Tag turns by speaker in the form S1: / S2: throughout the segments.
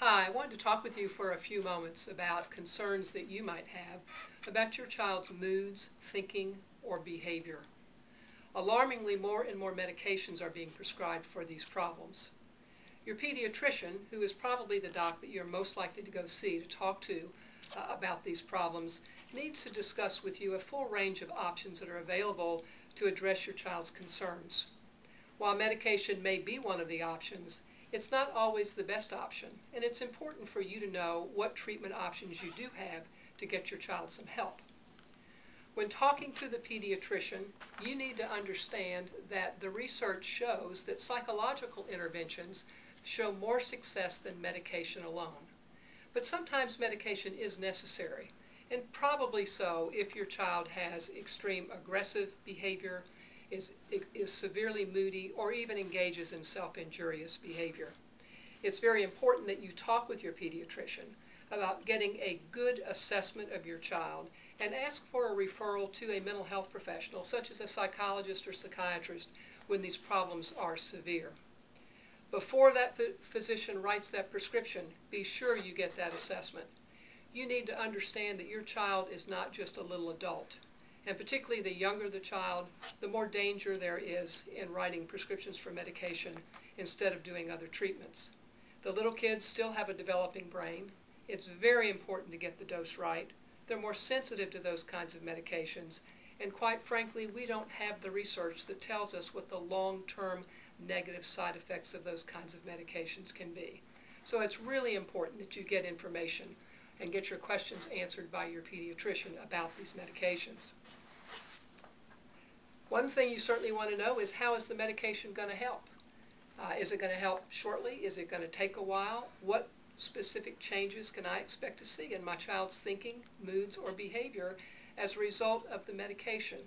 S1: Hi, I wanted to talk with you for a few moments about concerns that you might have about your child's moods, thinking, or behavior. Alarmingly, more and more medications are being prescribed for these problems. Your pediatrician, who is probably the doc that you're most likely to go see to talk to about these problems, needs to discuss with you a full range of options that are available to address your child's concerns. While medication may be one of the options, it's not always the best option, and it's important for you to know what treatment options you do have to get your child some help. When talking to the pediatrician, you need to understand that the research shows that psychological interventions show more success than medication alone. But sometimes medication is necessary, and probably so if your child has extreme aggressive behavior, is severely moody, or even engages in self-injurious behavior. It's very important that you talk with your pediatrician about getting a good assessment of your child and ask for a referral to a mental health professional, such as a psychologist or psychiatrist, when these problems are severe. Before that physician writes that prescription, be sure you get that assessment. You need to understand that your child is not just a little adult. And particularly the younger the child, the more danger there is in writing prescriptions for medication instead of doing other treatments. The little kids still have a developing brain. It's very important to get the dose right. They're more sensitive to those kinds of medications. And quite frankly, we don't have the research that tells us what the long-term negative side effects of those kinds of medications can be. So it's really important that you get information and get your questions answered by your pediatrician about these medications. One thing you certainly want to know is, how is the medication going to help? Is it going to help shortly? Is it going to take a while? What specific changes can I expect to see in my child's thinking, moods, or behavior as a result of the medication?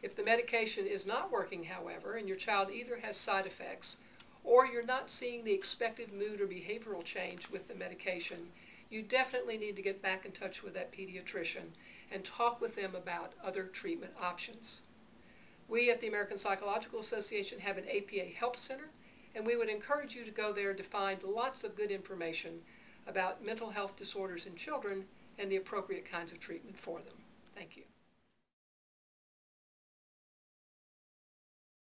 S1: If the medication is not working, however, and your child either has side effects or you're not seeing the expected mood or behavioral change with the medication, you definitely need to get back in touch with that pediatrician and talk with them about other treatment options. We at the American Psychological Association have an APA Help Center, and we would encourage you to go there to find lots of good information about mental health disorders in children and the appropriate kinds of treatment for them. Thank you.